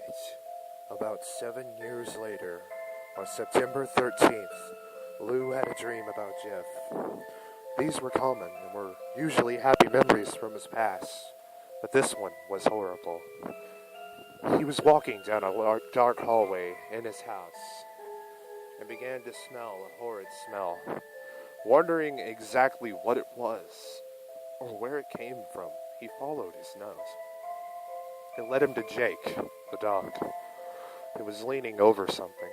night, about 7 years later, on September 13th, Lou had a dream about Jeff. These were common and were usually happy memories from his past, but this one was horrible. He was walking down a dark hallway in his house and began to smell a horrid smell. Wondering exactly what it was or where it came from, he followed his nose. It led him to Jake, the dog. It was leaning over something.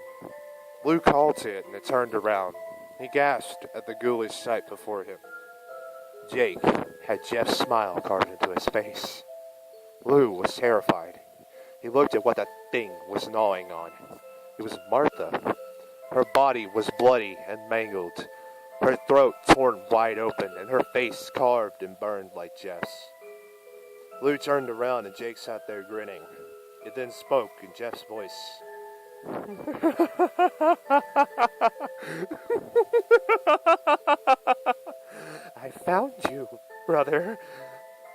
Lou called to it and it turned around. He gasped at the ghoulish sight before him. Jake had Jeff's smile carved into his face. Lou was terrified. He looked at what that thing was gnawing on. It was Martha. Her body was bloody and mangled, her throat torn wide open, and her face carved and burned like Jeff's. Lou turned around and Jake sat there grinning. It then spoke in Jeff's voice. I found you, brother.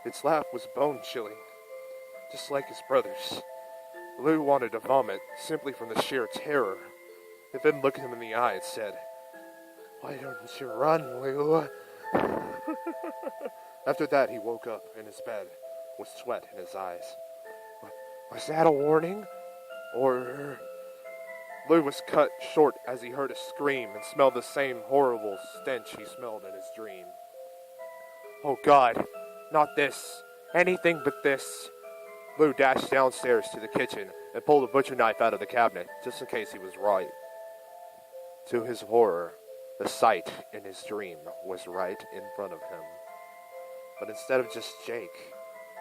Its laugh was bone-chilling, just like his brother's. Lou wanted to vomit, simply from the sheer terror. It then looked him in the eye and said, "Why don't you run, Lou?" After that, he woke up in his bed with sweat in his eyes. Was that a warning? Or... Lou was cut short as he heard a scream and smelled the same horrible stench he smelled in his dream. Oh God, not this. Anything but this. Lou dashed downstairs to the kitchen and pulled a butcher knife out of the cabinet, just in case he was right. To his horror, the sight in his dream was right in front of him. But instead of just Jake,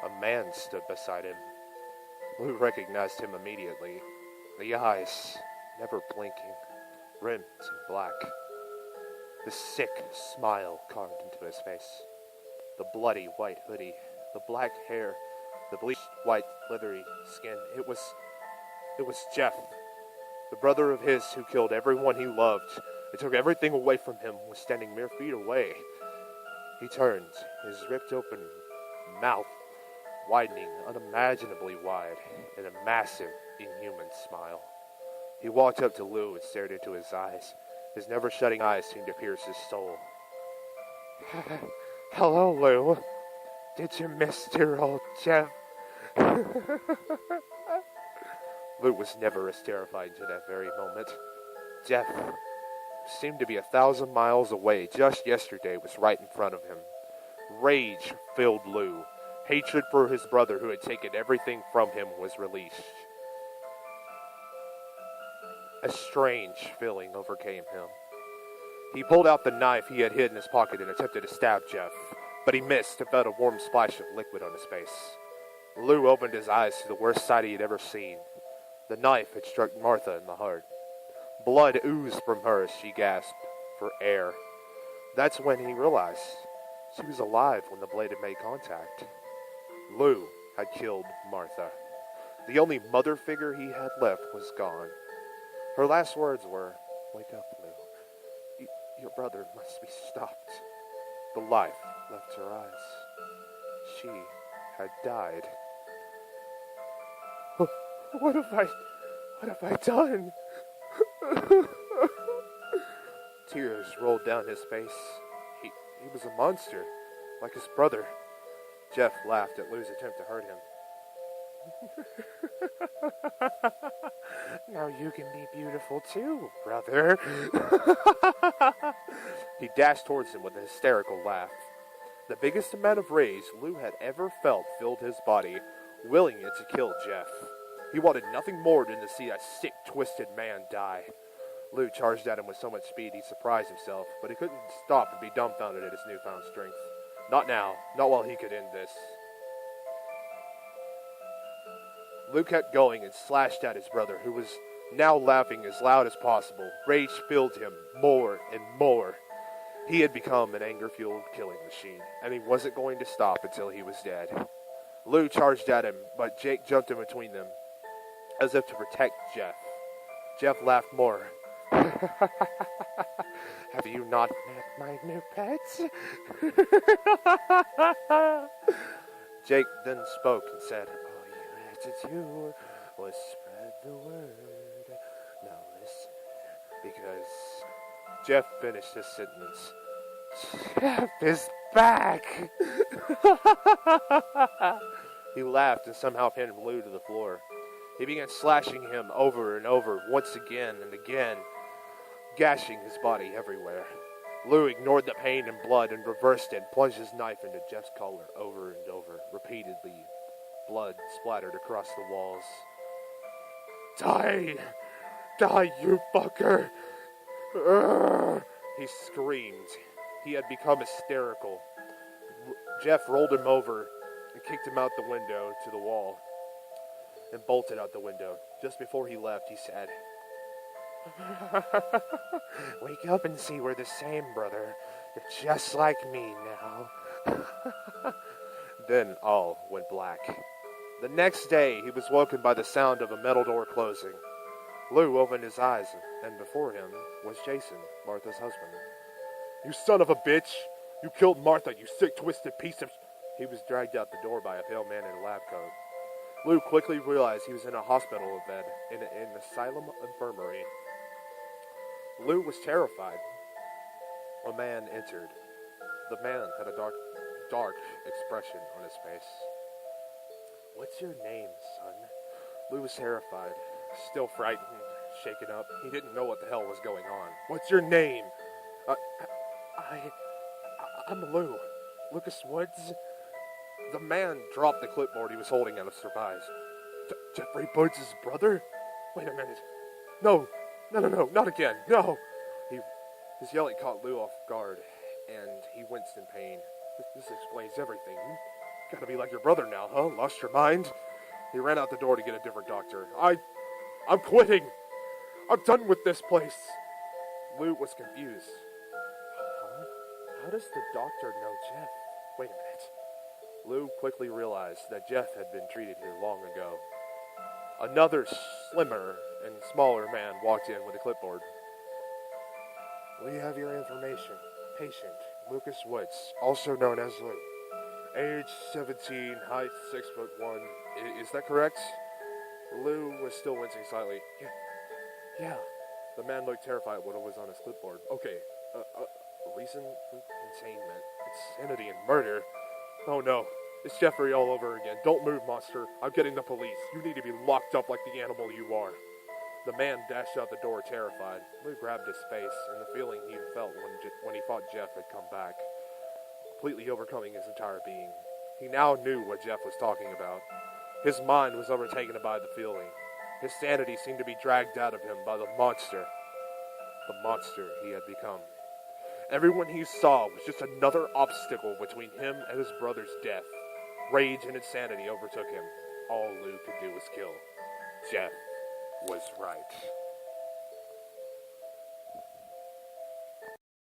a man stood beside him. Lou recognized him immediately. The eyes, never blinking, rimmed in black. The sick smile carved into his face. The bloody white hoodie, the black hair, the bleached white leathery skin. It was Jeff, the brother of his who killed everyone he loved and took everything away from him, was standing mere feet away. He turned, his ripped open mouth widening unimaginably wide in a massive, inhuman smile. He walked up to Lou and stared into his eyes. His never-shutting eyes seemed to pierce his soul. Hello, Lou. Did you miss dear old Jeff? Lou was never as terrified until that very moment. Jeff, who seemed to be 1,000 miles away just yesterday, was right in front of him. Rage filled Lou. Hatred for his brother who had taken everything from him was released. A strange feeling overcame him. He pulled out the knife he had hid in his pocket and attempted to stab Jeff, but he missed and felt a warm splash of liquid on his face. Lou opened his eyes to the worst sight he had ever seen. The knife had struck Martha in the heart. Blood oozed from her as she gasped for air. That's when he realized she was alive when the blade had made contact. Lou had killed Martha. The only mother figure he had left was gone. Her last words were, "Wake up, Lou. Your brother must be stopped." The life left her eyes. She had died. What have I done? Tears rolled down his face. He was a monster, like his brother. Jeff laughed at Lou's attempt to hurt him. Now you can be beautiful too, brother. He dashed towards him with a hysterical laugh. The biggest amount of rage Lou had ever felt filled his body, willing it to kill Jeff. He wanted nothing more than to see that sick, twisted man die. Lou charged at him with so much speed he surprised himself, but he couldn't stop and be dumbfounded at his newfound strength. Not now, not while he could end this. Lou kept going and slashed at his brother, who was now laughing as loud as possible. Rage filled him more and more. He had become an anger-fueled killing machine, and he wasn't going to stop until he was dead. Lou charged at him, but Jake jumped in between them, as if to protect Jeff. Jeff laughed more. Have you not met my new pets? Jake then spoke and said, "Oh, you, it's you. was spread the word. Now listen, because Jeff finished his sentence. Jeff is back! He laughed and somehow pinned Lou to the floor. He began slashing him over and over, once again and again, gashing his body everywhere. Lou ignored the pain and blood and reversed it, plunged his knife into Jeff's collar over and over, repeatedly. Blood splattered across the walls. Die! Die, you fucker! Urgh! He screamed. He had become hysterical. Jeff rolled him over and kicked him out the window to the wall and bolted out the window. Just before he left, he said, "Wake up and see we're the same, brother. You're just like me now." Then all went black. The next day, he was woken by the sound of a metal door closing. Lou opened his eyes, and before him was Jason, Martha's husband. "You son of a bitch! You killed Martha, you sick, twisted piece of..." He was dragged out the door by a pale man in a lab coat. Lou quickly realized he was in a hospital bed, in an asylum infirmary. Lou was terrified. A man entered. The man had a dark expression on his face. "What's your name, son?" Lou was terrified, still frightened, shaken up. He didn't know what the hell was going on. "What's your name?" I'm Lou. Lucas Woods." The man dropped the clipboard he was holding out of surprise. "Jeffrey Woods' brother? Wait a minute. No, not again, no!" His yelling caught Lou off guard, and he winced in pain. This explains everything. You gotta be like your brother now, huh? Lost your mind?" He ran out the door to get a different doctor. I'm quitting. I'm done with this place." Lou was confused. Huh? How does the doctor know Jeff? Wait a minute. Lou quickly realized that Jeff had been treated here long ago. Another slimmer and smaller man walked in with a clipboard. "We have your information. Patient, Lucas Woods, also known as Lou. Age 17, height 6'1". Is that correct?" Lou was still wincing slightly. Yeah. The man looked terrified at what was on his clipboard. "Okay, reason for containment, insanity, and murder. Oh no, it's Jeffrey all over again. Don't move, monster. I'm getting the police. You need to be locked up like the animal you are." The man dashed out the door, terrified. Lou grabbed his face, and the feeling he felt when he thought Jeff had come back, completely overcoming his entire being. He now knew what Jeff was talking about. His mind was overtaken by the feeling. His sanity seemed to be dragged out of him by the monster he had become. Everyone he saw was just another obstacle between him and his brother's death. Rage and insanity overtook him. All Lou could do was kill. Jeff was right.